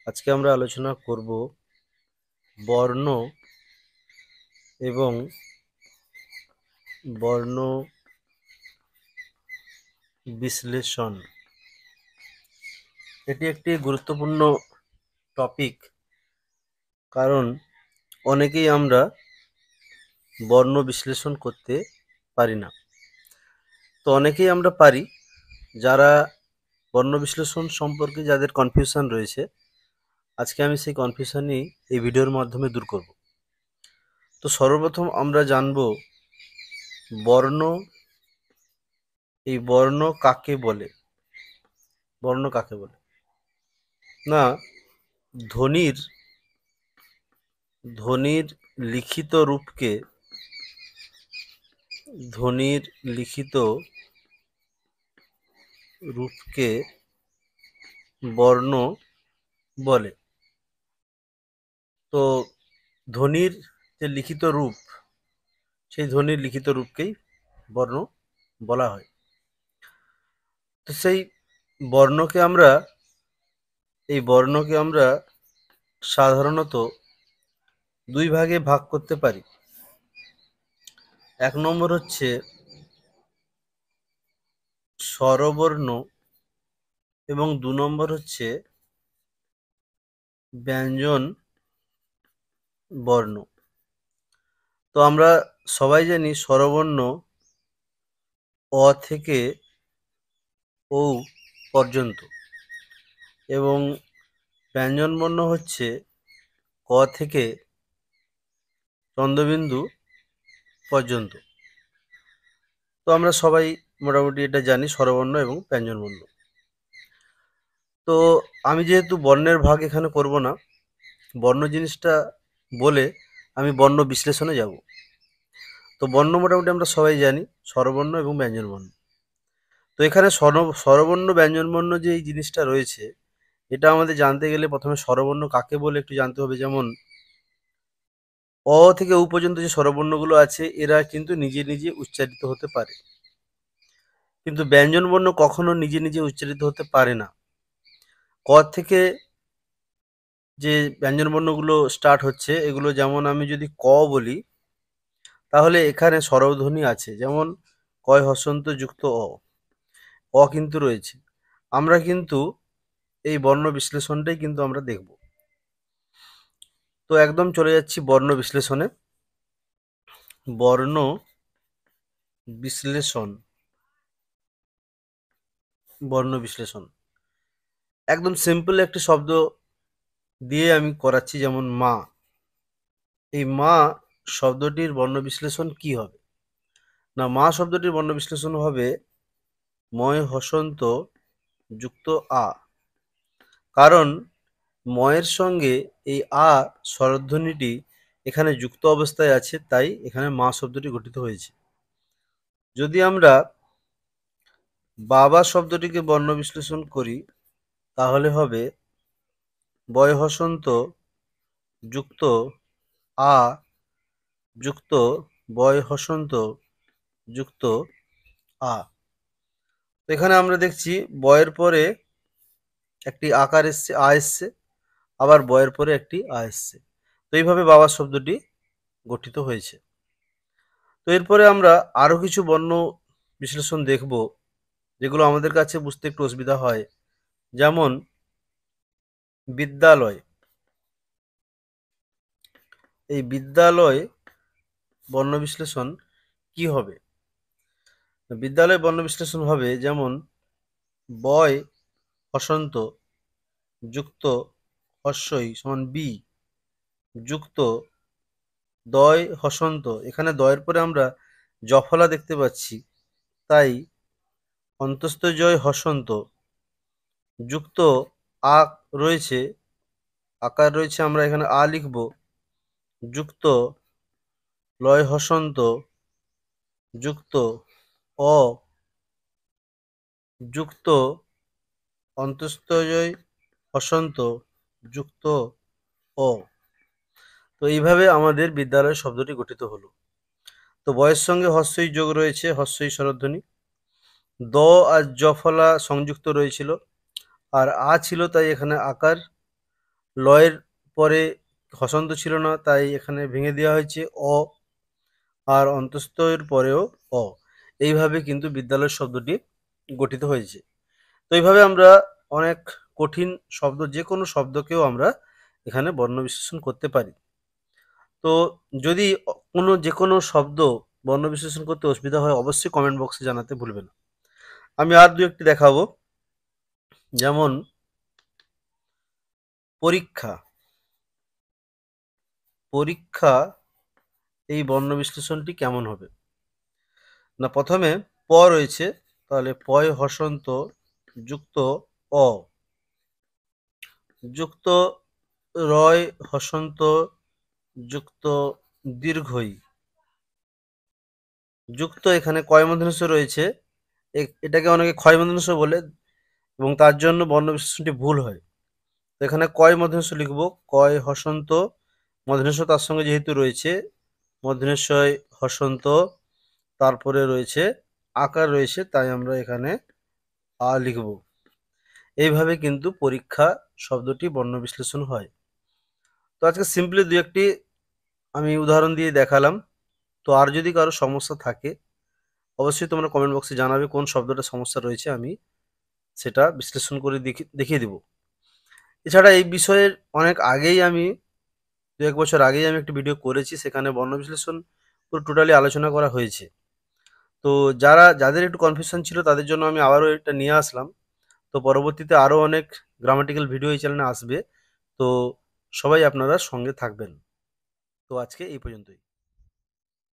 আজকে আমরা আলোচনা করব বর্ণ এবং বর্ণ বিশ্লেষণ। এটি একটি গুরুত্বপূর্ণ টপিক, কারণ অনেকেই আমরা বর্ণ বিশ্লেষণ করতে পারি না। তো অনেকেই আমরা পারি, যারা বর্ণ বিশ্লেষণ সম্পর্কে যাদের কনফিউশন রয়েছে, আজকে আমি সেই কনফিউশনই এই ভিডিওর মাধ্যমে দূর করব। তো সর্বপ্রথম আমরা জানব বর্ণ, এই বর্ণ কাকে বলে। বর্ণ কাকে বলে না, ধ্বনির ধ্বনির লিখিত রূপকে ধ্বনির লিখিত রূপকে বর্ণ বলে। তো ধ্বনির যে লিখিত রূপ, সেই ধ্বনির লিখিত রূপকেই বর্ণ বলা হয়। তো সেই বর্ণকে আমরা সাধারণত দুই ভাগে ভাগ করতে পারি। এক নম্বর হচ্ছে স্বরবর্ণ এবং দু নম্বর হচ্ছে ব্যঞ্জন বর্ণ। তো আমরা সবাই জানি স্বরবর্ণ অ থেকে ও পর্যন্ত, এবং ব্যঞ্জনবর্ণ হচ্ছে ক থেকে চন্দ্রবিন্দু পর্যন্ত। তো আমরা সবাই মোটামুটি এটা জানি, স্বরবর্ণ এবং ব্যঞ্জনবর্ণ। তো আমি যেহেতু বর্ণের ভাগ এখানে করব না, বর্ণ জিনিসটা বলে আমি বর্ণ বিশ্লেষণে যাব। তো বর্ণ মোটামুটি আমরা সবাই জানি, স্বরবর্ণ এবং ব্যঞ্জনবর্ণ। তো এখানে স্বরবর্ণ ব্যঞ্জনবর্ণ যে এই জিনিসটা রয়েছে, এটা আমাদের জানতে গেলে প্রথমে স্বরবর্ণ কাকে বলে একটু জানতে হবে। যেমন অ থেকে উ পর্যন্ত যে স্বরবর্ণগুলো আছে, এরা কিন্তু নিজে নিজে উচ্চারিত হতে পারে, কিন্তু ব্যঞ্জনবর্ণ কখনো নিজে নিজে উচ্চারিত হতে পারে না। ক থেকে যে ব্যঞ্জনবর্ণগুলো স্টার্ট হচ্ছে, এগুলো যেমন আমি যদি ক বলি, তাহলে এখানে স্বরধ্বনি আছে, যেমন কয় হসন্ত যুক্ত অ কিন্তু রয়েছে। আমরা কিন্তু এই বর্ণ বিশ্লেষণটাই কিন্তু আমরা দেখব। তো একদম চলে যাচ্ছি বর্ণ বিশ্লেষণে। বর্ণ বিশ্লেষণ বর্ণ বিশ্লেষণ একদম সিম্পল একটি শব্দ দিয়ে আমি করাচ্ছি, যেমন মা। এই মা শব্দটির বর্ণ বিশ্লেষণ কি হবে না, মা শব্দটির বর্ণ বিশ্লেষণ হবে ময় হসন্ত যুক্ত আ। কারণ ময়ের সঙ্গে এই আ স্বরধ্বনিটি এখানে যুক্ত অবস্থায় আছে, তাই এখানে মা শব্দটি গঠিত হয়েছে। যদি আমরা বাবা শব্দটিকে বর্ণ বিশ্লেষণ করি, তাহলে হবে বয় হসন্ত যুক্ত আ যুক্ত বয় হসন্ত যুক্ত আ। তো এখানে আমরা দেখছি বয়ের পরে একটি আকার এসছে, আ এসছে, আবার বয়ের পরে একটি আ এসছে। তো এইভাবে বাবা শব্দটি গঠিত হয়েছে। তো এরপরে আমরা আরো কিছু বর্ণ বিশ্লেষণ দেখব, যেগুলো আমাদের কাছে বুঝতে একটু অসুবিধা হয়। যেমন বিদ্যালয়। এই বিদ্যালয় বর্ণ বিশ্লেষণ কি হবে? বিদ্যালয় বর্ণ বিশ্লেষণ হবে যেমন বয় হসন্ত যুক্ত হস্যই সমান বি যুক্ত দয় হসন্ত। এখানে দয়ের পরে আমরা জফলা দেখতে পাচ্ছি, তাই অন্তস্থ জয় হসন্ত যুক্ত আ রয়েছে, আকার রয়েছে, আমরা এখানে আ লিখব, যুক্ত লয় হসন্ত যুক্ত অ যুক্ত অন্তস্থজয় হসন্ত যুক্ত অ। তো এইভাবে আমাদের বিদ্যালয় শব্দটি গঠিত হলো। তো বয়ের সঙ্গে হস্যই যোগ রয়েছে, হস্যই স্বরধ্বনি। দ আর জফলা সংযুক্ত রয়েছিল, আর আ ছিল, তাই এখানে আকার। লয়ের পরে হসন্ত ছিল না, তাই এখানে ভেঙে দেওয়া হয়েছে অ, আর অন্তস্থের পরেও অ। এইভাবে কিন্তু বিদ্যালয় শব্দটি গঠিত হয়েছে। তো এইভাবে আমরা অনেক কঠিন শব্দ, যে কোনো শব্দকেও আমরা এখানে বর্ণ বিশ্লেষণ করতে পারি। তো যদি কোনো যে কোনো শব্দ বর্ণ বিশ্লেষণ করতে অসুবিধা হয়, অবশ্যই কমেন্ট বক্সে জানাতে ভুলবেন না। আমি আর দু একটি দেখাবো, যেমন পরীক্ষা। পরীক্ষা, এই বর্ণ বিশ্লেষণটি কেমন হবে? না, প্রথমে প রয়েছে, তাহলে পয় হসন্ত যুক্ত অ, যুক্ত রয় হসন্ত যুক্ত দীর্ঘই, যুক্ত এখানে কয় মূর্ধন্য ষ রয়েছে, এটাকে অনেকে ক্ষয় মূর্ধন্য ষ বলে এবং তার জন্য বর্ণ বিশ্লেষণটি ভুল হয়। তো এখানে কয় মূর্ধন্য ষ লিখব, কয় হসন্ত, মূর্ধন্য ষ তার সঙ্গে যেহেতু রয়েছে, মূর্ধন্য ষ হসন্ত, তারপরে রয়েছে আকার রয়েছে, তাই আমরা এখানে আ লিখব। এইভাবে কিন্তু পরীক্ষা শব্দটি বর্ণ বিশ্লেষণ হয়। তো আজকে সিম্পলি দু একটি আমি উদাহরণ দিয়ে দেখালাম। তো আর যদি কারো সমস্যা থাকে, অবশ্যই তোমরা কমেন্ট বক্সে জানাবে কোন শব্দটা সমস্যা রয়েছে, আমি সেটা বিশ্লেষণ করে দেখিয়ে দেব। এছাড়া এই বিষয়ের অনেক আগেই আমি, 1 বছর আগেই আমি একটি ভিডিও করেছি, সেখানে বর্ণ বিশ্লেষণ পুরো টোটালি আলোচনা করা হয়েছে। তো যাদের একটু কনফিউশন ছিল তাদের জন্য আমি আবারও এটা নিয়ে আসলাম। তো পরবর্তীতে আরও অনেক গ্রামাটিক্যাল ভিডিও এই চ্যানেলে আসবে। তো সবাই আপনারা সঙ্গে থাকবেন। তো আজকে এই পর্যন্তই।